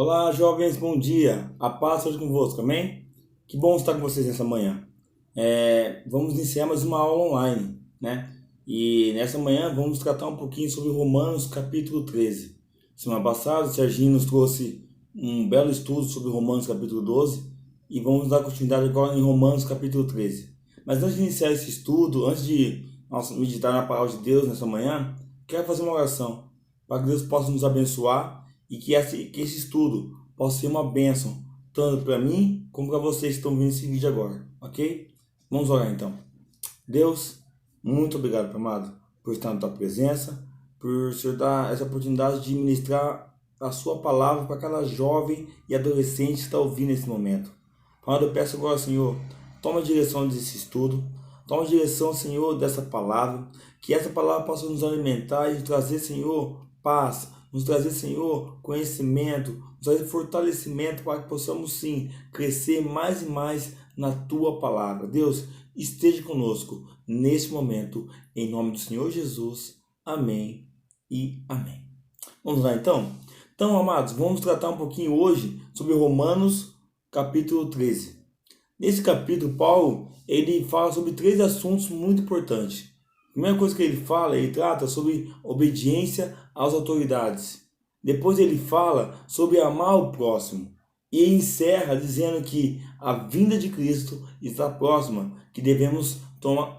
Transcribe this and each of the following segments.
Olá, jovens, bom dia. A paz seja convosco, amém? Que bom estar com vocês nessa manhã. Vamos iniciar mais uma aula online, né? E nessa manhã vamos tratar um pouquinho sobre Romanos capítulo 13. Semana passada, o Serginho nos trouxe um belo estudo sobre Romanos capítulo 12 e vamos dar continuidade agora em Romanos capítulo 13. Mas antes de iniciar esse estudo, antes de nós meditar na palavra de Deus nessa manhã, quero fazer uma oração para que Deus possa nos abençoar e que esse estudo possa ser uma bênção, tanto para mim como para vocês que estão vendo esse vídeo agora, ok? Vamos orar então. Deus, muito obrigado, amado, por estar na tua presença, por o Senhor dar essa oportunidade de ministrar a sua palavra para cada jovem e adolescente que está ouvindo nesse momento. Amado, eu peço agora, Senhor, toma a direção desse estudo, toma a direção, Senhor, dessa palavra, que essa palavra possa nos alimentar e trazer, Senhor, paz, nos trazer, Senhor, conhecimento, nos trazer fortalecimento para que possamos, sim, crescer mais e mais na Tua palavra. Deus, esteja conosco neste momento, em nome do Senhor Jesus. Amém e amém. Vamos lá, então? Então, amados, vamos tratar um pouquinho hoje sobre Romanos, capítulo 13. Nesse capítulo, Paulo, ele fala sobre 3 assuntos muito importantes. A primeira coisa que ele trata sobre obediência às autoridades. Depois ele fala sobre amar o próximo. E encerra dizendo que a vinda de Cristo está próxima, que devemos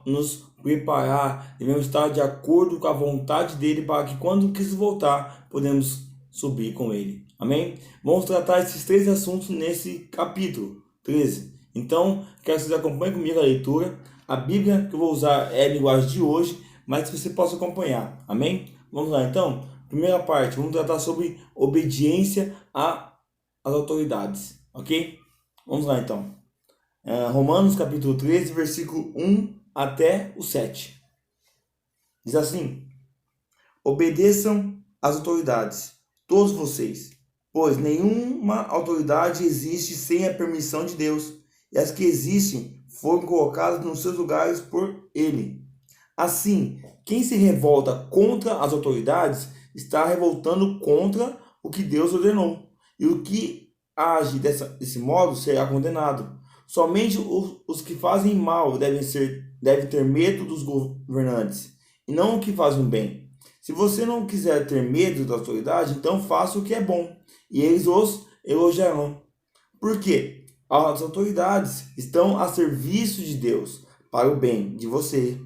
nos preparar, devemos estar de acordo com a vontade dele para que quando Cristo voltar, podemos subir com ele. Amém? Vamos tratar esses 3 assuntos nesse capítulo 13. Então, quero que vocês acompanhem comigo a leitura. A Bíblia que eu vou usar é a linguagem de hoje, mas que você possa acompanhar. Amém? Vamos lá então. Primeira parte, vamos tratar sobre obediência às autoridades. Ok? Vamos lá então. Romanos capítulo 13, versículo 1 até o 7. Diz assim: obedeçam às autoridades, todos vocês, pois nenhuma autoridade existe sem a permissão de Deus, e as que existem foram colocadas nos seus lugares por Ele. Assim, quem se revolta contra as autoridades está revoltando contra o que Deus ordenou, e o que age desse modo será condenado. Somente os que fazem mal devem ter medo dos governantes, e não o que fazem bem. Se você não quiser ter medo da autoridade, então faça o que é bom, e eles os elogiarão. Por quê? As autoridades estão a serviço de Deus, para o bem de vocês.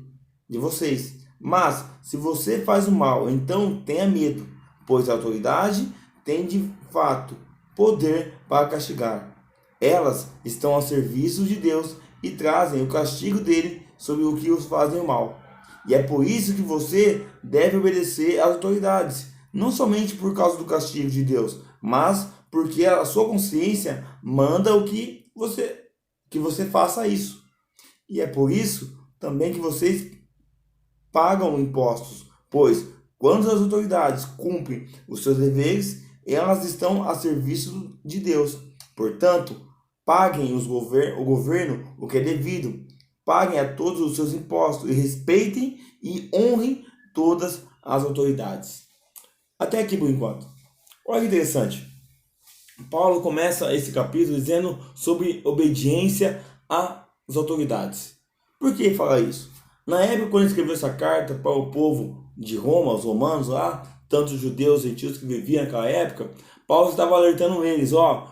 Mas, se você faz o mal, então tenha medo, pois a autoridade tem de fato poder para castigar. Elas estão a serviço de Deus e trazem o castigo dele sobre o que os fazem mal. E é por isso que você deve obedecer às autoridades, não somente por causa do castigo de Deus, mas porque a sua consciência manda que você faça isso. E é por isso também que vocês pagam impostos, pois quando as autoridades cumprem os seus deveres, elas estão a serviço de Deus. Portanto, paguem o governo o que é devido, paguem a todos os seus impostos e respeitem e honrem todas as autoridades. Até aqui por enquanto. Olha que interessante. Paulo começa esse capítulo dizendo sobre obediência às autoridades. Por que ele fala isso? Na época, quando ele escreveu essa carta para o povo de Roma, os romanos lá, tanto os judeus e gentios que viviam naquela época, Paulo estava alertando eles,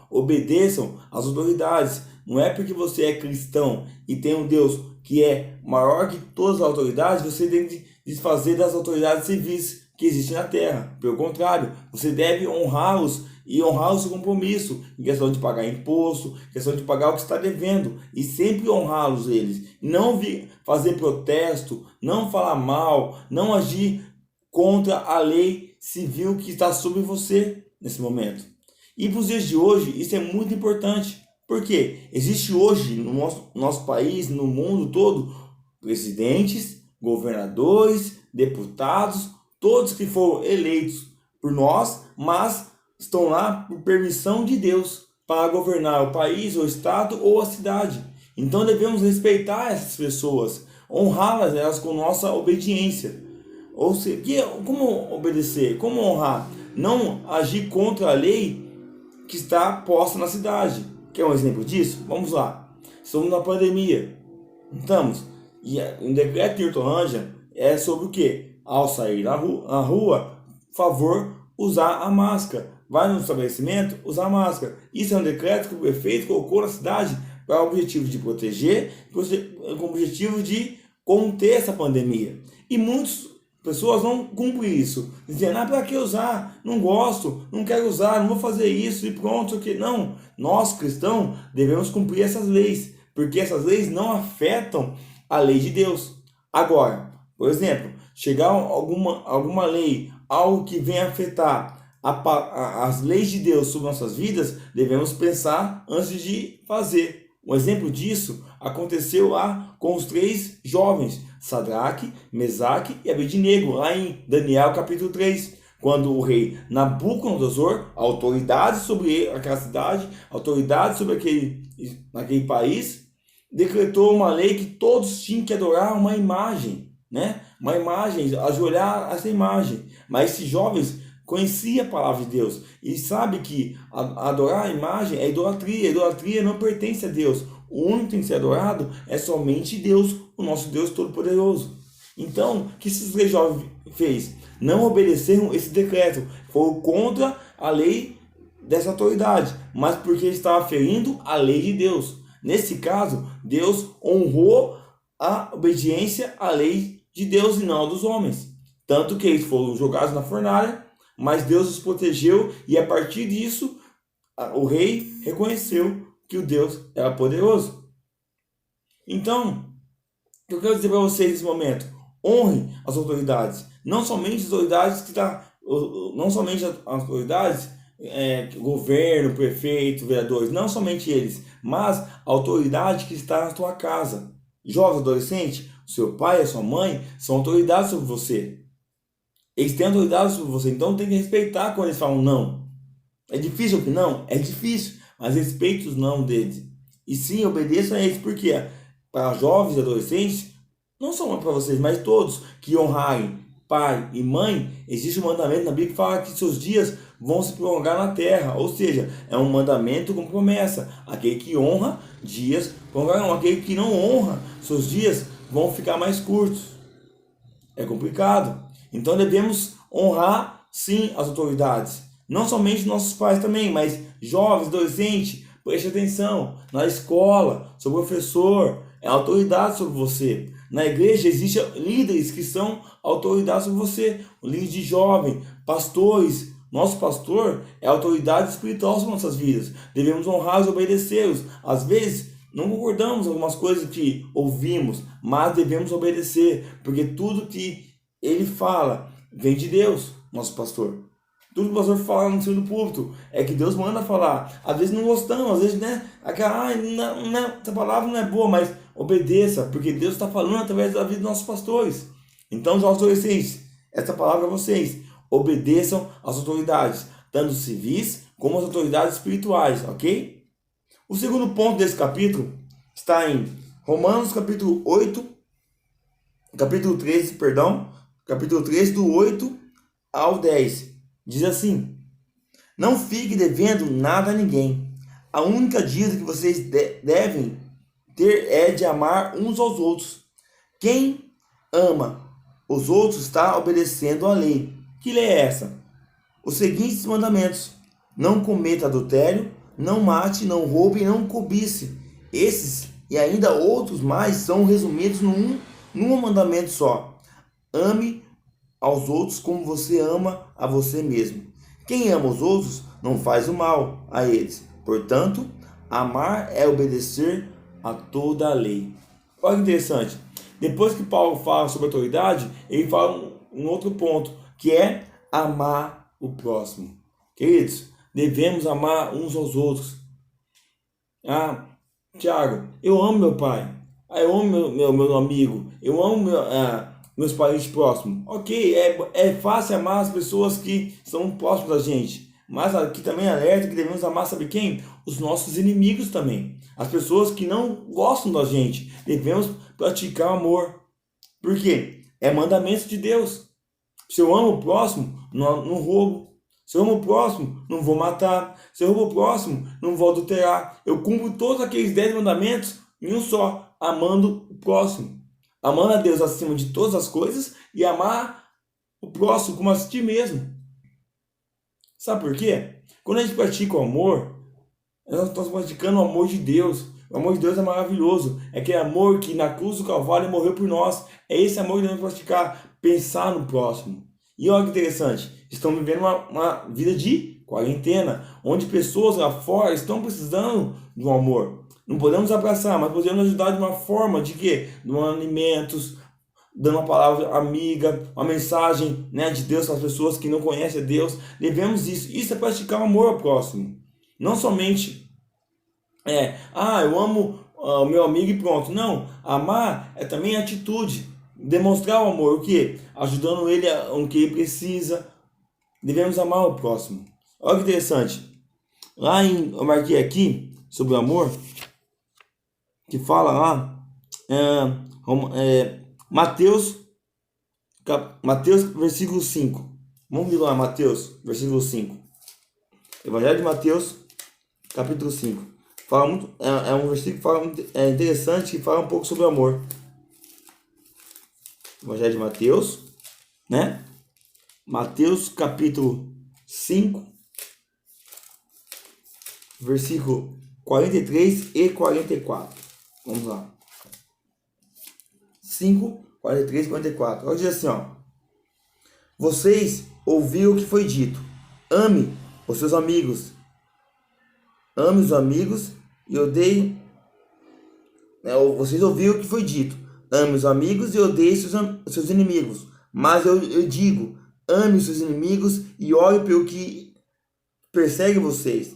obedeçam às autoridades. Não é porque você é cristão e tem um Deus que é maior que todas as autoridades, você deve desfazer das autoridades civis que existem na terra. Pelo contrário, você deve honrá-los e honrar o seu compromisso, em questão de pagar imposto, em questão de pagar o que está devendo, e sempre honrá-los eles. Não fazer protesto, não falar mal, não agir contra a lei civil que está sobre você nesse momento. E para os dias de hoje, isso é muito importante. Porque existe hoje no nosso país, no mundo todo, presidentes, governadores, deputados, todos que foram eleitos por nós, mas estão lá por permissão de Deus para governar o país, o estado ou a cidade. Então devemos respeitar essas pessoas, honrá-las elas com nossa obediência. Ou seja, como obedecer? Como honrar? Não agir contra a lei que está posta na cidade. Quer um exemplo disso? Vamos lá. Estamos na pandemia. Estamos. E um decreto de Hortolândia é sobre o quê? Ao sair na rua, favor usar a máscara. Vai no estabelecimento, usar a máscara. Isso é um decreto que o prefeito colocou na cidade para o objetivo de proteger, com o objetivo de conter essa pandemia. E muitas pessoas não cumprem isso, dizendo, para que usar? Não gosto, não quero usar, não vou fazer isso e pronto. Que não, nós cristãos devemos cumprir essas leis, porque essas leis não afetam a lei de Deus. Agora, por exemplo, chegar alguma lei, algo que venha afetar as leis de Deus sobre nossas vidas, devemos pensar antes de fazer. Um exemplo disso aconteceu lá com os 3 jovens, Sadraque, Mesaque e Abednego, lá em Daniel capítulo 3, quando o rei Nabucodonosor, autoridade sobre aquela cidade, autoridade sobre aquele país, decretou uma lei que todos tinham que adorar uma imagem, né? Uma imagem, ajoelhar essa imagem. Mas esses jovens conheciam a palavra de Deus e sabe que adorar a imagem é idolatria. A idolatria não pertence a Deus. O único que tem que ser adorado é somente Deus, o nosso Deus Todo-Poderoso. Então, o que esses 3 jovens fez? Não obedeceram esse decreto, foram contra a lei dessa autoridade, mas porque estava ferindo a lei de Deus. Nesse caso, Deus honrou a obediência à lei de Deus e não a dos homens. Tanto que eles foram jogados na fornalha, mas Deus os protegeu e a partir disso o rei reconheceu que o Deus era poderoso. Então, o que eu quero dizer para vocês nesse momento? Honre as autoridades, não somente as autoridades governo, prefeito, vereadores, não somente eles, mas a autoridade que está na tua casa. Jovem, adolescente, o seu pai e a sua mãe são autoridades sobre você. Eles têm autoridade sobre você, então tem que respeitar quando eles falam não. É difícil ouvir não? É difícil, mas respeite os não deles. E sim, obedeça a eles, porque para jovens e adolescentes, não só para vocês, mas todos que honrarem pai e mãe, existe um mandamento na Bíblia que fala que seus dias vão se prolongar na terra, ou seja, é um mandamento com promessa. Aquele que honra, dias prolongarão. Aquele que não honra, seus dias vão ficar mais curtos. É complicado. Então devemos honrar sim as autoridades, não somente nossos pais também, mas jovens, adolescentes, preste atenção, na escola, seu professor é autoridade sobre você. Na igreja existem líderes que são autoridade sobre você, o líder de jovem, pastores. Nosso pastor é autoridade espiritual sobre nossas vidas. Devemos honrá-los e obedecê-los. Às vezes não concordamos com algumas coisas que ouvimos, mas devemos obedecer, porque tudo que ele fala vem de Deus, nosso pastor. Tudo que o pastor fala no seu púlpito é que Deus manda falar. Às vezes não gostamos, às vezes, né? Essa palavra não é boa, mas obedeça, porque Deus está falando através da vida dos nossos pastores. Então, jovens adolescentes, essa palavra é para vocês. Obedeçam às autoridades, tanto civis como as autoridades espirituais, ok? O segundo ponto desse capítulo está em Romanos capítulo 13, do 8 ao 10. Diz assim: não fique devendo nada a ninguém. A única dívida que vocês devem ter é de amar uns aos outros. Quem ama os outros está obedecendo à lei. Que lei é essa? Os seguintes mandamentos: não cometa adultério, não mate, não roube e não cobice. Esses e ainda outros mais são resumidos num mandamento só: ame aos outros como você ama a você mesmo. Quem ama os outros não faz o mal a eles. Portanto, amar é obedecer a toda a lei. Olha que interessante. Depois que Paulo fala sobre autoridade, ele fala um outro ponto, que é amar o próximo. Queridos, devemos amar uns aos outros. Tiago, eu amo meu pai. Eu amo meu amigo. Eu amo meus parentes próximos. Ok, é fácil amar as pessoas que são próximas da gente. Mas aqui também alerta que devemos amar, sabe quem? Os nossos inimigos também. As pessoas que não gostam da gente. Devemos praticar amor. Por quê? É mandamento de Deus. Se eu amo o próximo, não roubo. Se eu amo o próximo, não vou matar. Se eu amo o próximo, não vou adulterar. Eu cumpro todos aqueles 10 mandamentos em um só, amando o próximo. Amando a Deus acima de todas as coisas e amar o próximo como a ti mesmo. Sabe por quê? Quando a gente pratica o amor, nós estamos praticando o amor de Deus. O amor de Deus é maravilhoso. É aquele amor que na cruz do Calvário morreu por nós. É esse amor que nós devemos praticar. Pensar no próximo. E olha que interessante. Estão vivendo uma vida de quarentena. Onde pessoas lá fora estão precisando de um amor. Não podemos abraçar, mas podemos ajudar de uma forma de quê? Dando alimentos, dando uma palavra amiga, uma mensagem, né, de Deus para as pessoas que não conhecem a Deus. Devemos isso. Isso é praticar o amor ao próximo. Não somente eu amo o meu amigo e pronto. Não, amar é também atitude. Demonstrar o amor, o quê? Ajudando ele no que ele precisa. Devemos amar o próximo. Olha que interessante. Eu marquei aqui sobre o amor, que fala lá, Mateus versículo 5. Vamos ver lá, Mateus, versículo 5. Evangelho de Mateus, capítulo 5. Fala muito, é um versículo que fala, interessante, que fala um pouco sobre o amor. Evangelho de Mateus, né? Mateus, capítulo 5, versículo 43 e 44. Vamos lá. 5, 43 e 44. Olha, diz assim, ó. Vocês ouviram o que foi dito. Ame os seus amigos. Ame os amigos e odeie. Vocês ouviram o que foi dito. Ame os amigos e odeie seus inimigos. Mas eu digo, ame os seus inimigos e ore pelo que persegue vocês,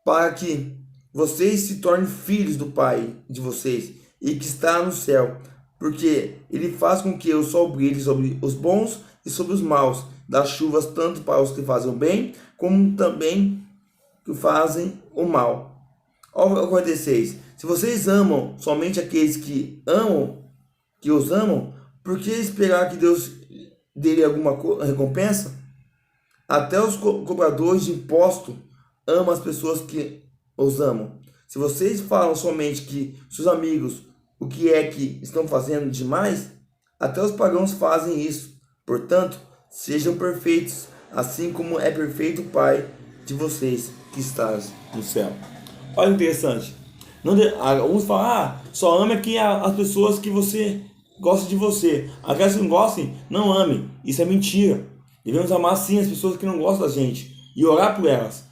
para que vocês se tornem filhos do Pai de vocês e que está no céu, porque Ele faz com que o sol brilhe sobre os bons e sobre os maus, dá chuvas tanto para os que fazem o bem, como também que fazem o mal. Olha o 46. Se vocês amam somente aqueles que os amam, por que esperar que Deus dê alguma recompensa? Até os cobradores de imposto amam as pessoas que os amam. Se vocês falam somente que seus amigos o que é que estão fazendo demais, até os pagãos fazem isso. Portanto, sejam perfeitos, assim como é perfeito o Pai de vocês que está no céu. Olha que interessante. Alguns falam, só ame aqui as pessoas que você gosta de você. Aquelas que não gostem, não ame. Isso é mentira. Devemos amar sim as pessoas que não gostam da gente e orar por elas,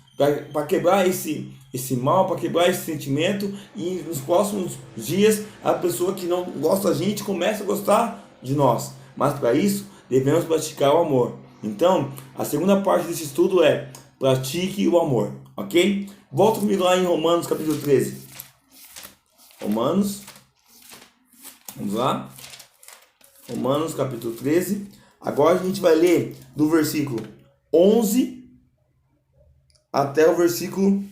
para quebrar esse mal, para quebrar esse sentimento, e nos próximos dias a pessoa que não gosta da gente começa a gostar de nós. Mas para isso devemos praticar o amor. Então, a segunda parte desse estudo é pratique o amor, ok? Volta comigo lá em Romanos capítulo 13. Romanos, vamos lá. Romanos capítulo 13. Agora a gente vai ler do versículo 11 até o versículo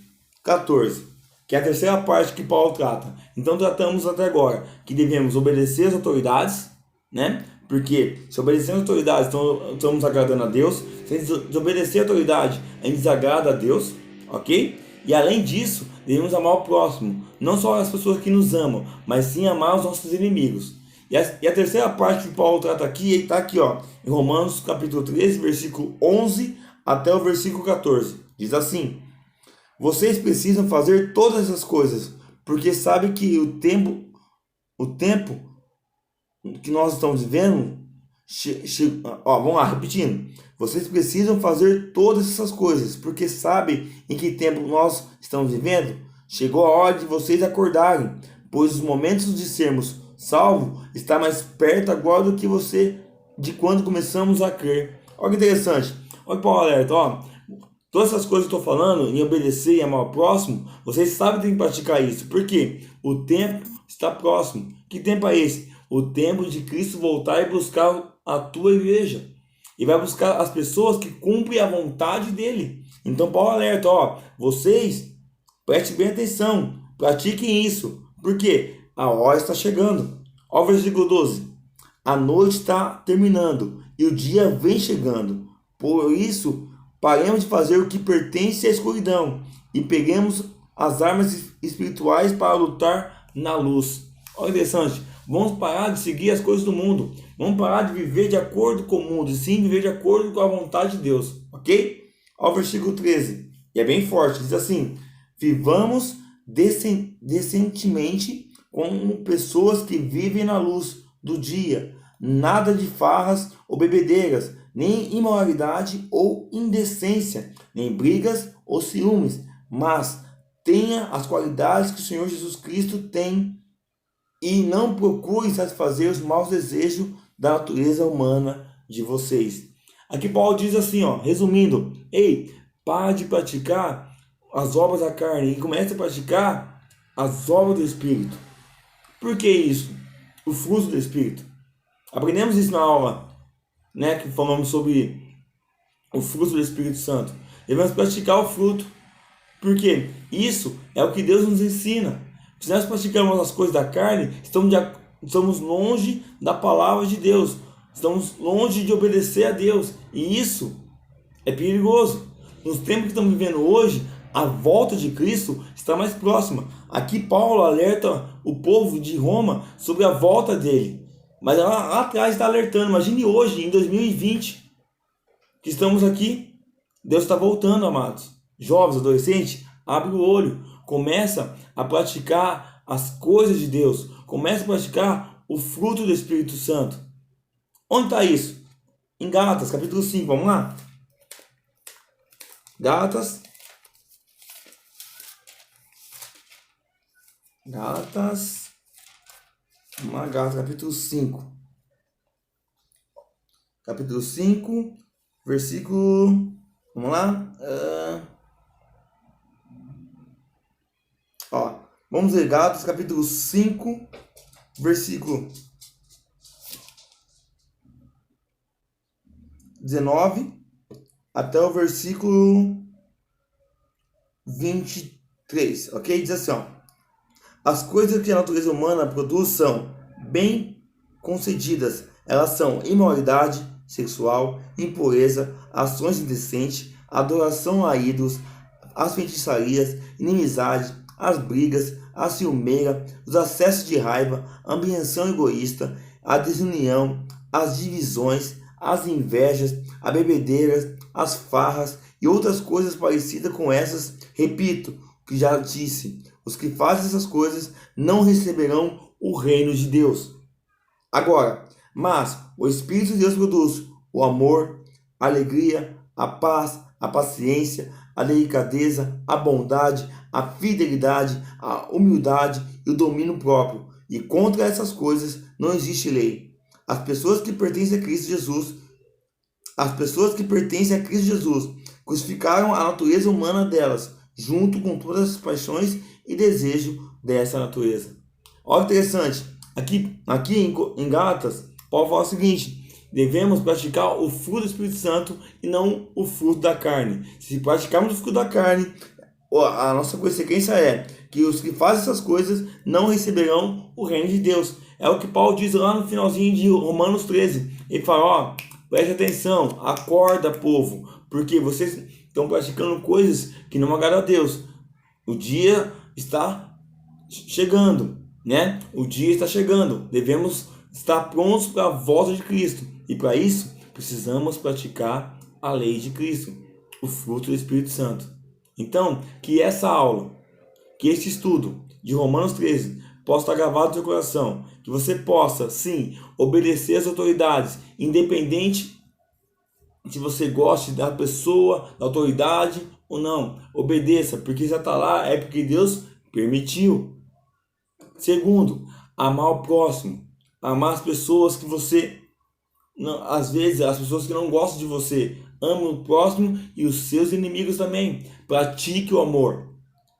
14, que é a terceira parte que Paulo trata. Então tratamos até agora que devemos obedecer às autoridades, né? Porque se obedecer às autoridades, então estamos agradando a Deus. Se desobedecer à autoridade, a gente desagrada a Deus, ok? E além disso, devemos amar o próximo, não só as pessoas que nos amam, mas sim amar os nossos inimigos. E a terceira parte que Paulo trata aqui, está aqui, ó, em Romanos capítulo 13, versículo 11 até o versículo 14. Diz assim: vocês precisam fazer todas essas coisas, porque sabem que o tempo que nós estamos vivendo, vamos lá, repetindo. Vocês precisam fazer todas essas coisas, porque sabem em que tempo nós estamos vivendo. Chegou a hora de vocês acordarem, pois os momentos de sermos salvos está mais perto agora do que de quando começamos a crer. Olha que interessante. Olha para o alerta, ó. Todas essas coisas que eu estou falando, em obedecer e amar o próximo, vocês sabem que tem que praticar isso. Por quê? O tempo está próximo. Que tempo é esse? O tempo de Cristo voltar e buscar a tua igreja. E vai buscar as pessoas que cumprem a vontade dele. Então, Paulo alerta, ó. Vocês, prestem bem atenção. Pratiquem isso. Por quê? A hora está chegando. Olha o versículo 12. A noite está terminando e o dia vem chegando. Por isso, paremos de fazer o que pertence à escuridão e peguemos as armas espirituais para lutar na luz. Olha que interessante. Vamos parar de seguir as coisas do mundo. Vamos parar de viver de acordo com o mundo e sim viver de acordo com a vontade de Deus. Ok? Ao versículo 13. E é bem forte. Diz assim: vivamos decentemente como pessoas que vivem na luz do dia. Nada de farras ou bebedeiras, nem imoralidade ou indecência, nem brigas ou ciúmes, mas tenha as qualidades que o Senhor Jesus Cristo tem e não procure satisfazer os maus desejos da natureza humana de vocês. Aqui Paulo diz assim, ó, resumindo: ei, para de praticar as obras da carne e comece a praticar as obras do Espírito. Por que isso? O fruto do Espírito. Aprendemos isso na aula, né, que falamos sobre o fruto do Espírito Santo. Devemos praticar o fruto, porque isso é o que Deus nos ensina. Se nós praticamos as coisas da carne, estamos longe da palavra de Deus, estamos longe de obedecer a Deus, e isso é perigoso. Nos tempos que estamos vivendo hoje, a volta de Cristo está mais próxima. Aqui Paulo alerta o povo de Roma sobre a volta dele, mas lá atrás está alertando. Imagine hoje, em 2020, que estamos aqui, Deus está voltando, amados. Jovens, adolescentes, abre o olho, começa a praticar as coisas de Deus, começa a praticar o fruto do Espírito Santo. Onde está isso? Em Gálatas, capítulo 5, vamos lá? Gálatas, vamos lá, Gálatas, capítulo 5. Capítulo 5, versículo, vamos lá? Vamos ler Gálatas, capítulo 5, versículo 19 até o versículo 23, ok? Diz assim, ó: as coisas que a natureza humana produz são bem concedidas. Elas são imoralidade sexual, impureza, ações indecentes, adoração a ídolos, as feitiçarias, inimizade, as brigas, a ciumeira, os acessos de raiva, a ambição egoísta, a desunião, as divisões, as invejas, a bebedeiras, as farras e outras coisas parecidas com essas. Repito o que já disse: os que fazem essas coisas não receberão o reino de Deus. Agora, mas o Espírito de Deus produz o amor, a alegria, a paz, a paciência, a delicadeza, a bondade, a fidelidade, a humildade e o domínio próprio. E contra essas coisas não existe lei. As pessoas que pertencem a Cristo Jesus, crucificaram a natureza humana delas, junto com todas as paixões e desejos dessa natureza. Olha que interessante. Aqui em Gálatas, Paulo fala o seguinte: devemos praticar o fruto do Espírito Santo e não o fruto da carne. Se praticarmos o fruto da carne, a nossa consequência é que os que fazem essas coisas não receberão o reino de Deus. É o que Paulo diz lá no finalzinho de Romanos 13. Ele fala: preste atenção, acorda, povo, porque vocês estão praticando coisas que não agradam a Deus. O dia está chegando, né? O dia está chegando. Devemos estar prontos para a volta de Cristo. E para isso, precisamos praticar a lei de Cristo, o fruto do Espírito Santo. Então, que essa aula, que este estudo de Romanos 13 possa estar gravado no seu coração, que você possa, sim, obedecer às autoridades, independente se você goste da pessoa, da autoridade ou não. Obedeça, porque já está lá, é porque Deus permitiu. Segundo, amar o próximo, amar as pessoas que você, às vezes as pessoas que não gostam de você. Ame o próximo e os seus inimigos também. Pratique o amor.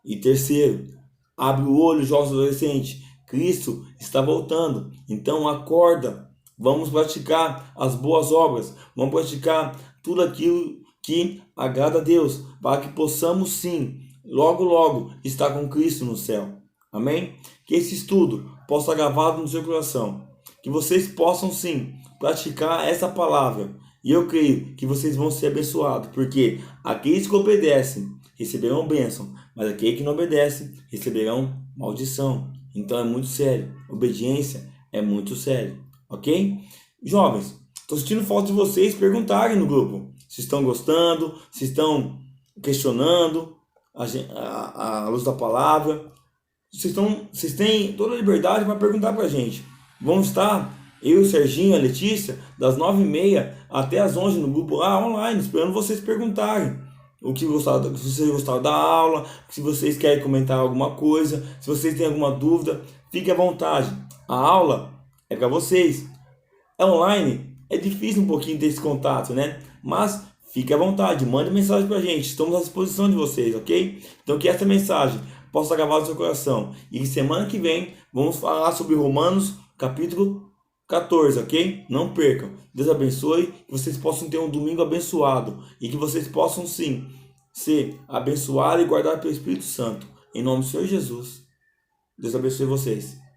E terceiro, abre o olho, jovens adolescentes. Cristo está voltando. Então acorda. Vamos praticar as boas obras. Vamos praticar tudo aquilo que agrada a Deus, para que possamos sim, logo logo, estar com Cristo no céu. Amém? Que esse estudo possa estar gravado no seu coração. Que vocês possam sim praticar essa palavra E eu creio que vocês vão ser abençoados, porque aqueles que obedecem receberão bênção, mas aqueles que não obedecem receberão maldição. Então é muito sério. Obediência é muito sério, ok? Jovens, estou sentindo falta de vocês perguntarem no grupo se estão gostando, se estão questionando a luz da palavra. Vocês têm toda a liberdade para perguntar para a gente. Vamos estar, eu, o Serginho, a Letícia, das 9h30 até as 11 no grupo lá online, esperando vocês perguntarem o que gostaram, se vocês gostaram da aula, se vocês querem comentar alguma coisa, se vocês têm alguma dúvida, fique à vontade. A aula é para vocês. É online, é difícil um pouquinho ter esse contato, né? Mas fique à vontade, mande mensagem pra gente, estamos à disposição de vocês, ok? Então que essa mensagem possa gravar no seu coração. E semana que vem vamos falar sobre Romanos capítulo 14, ok? Não percam. Deus abençoe, que vocês possam ter um domingo abençoado e que vocês possam sim ser abençoados e guardados pelo Espírito Santo. Em nome do Senhor Jesus. Deus abençoe vocês.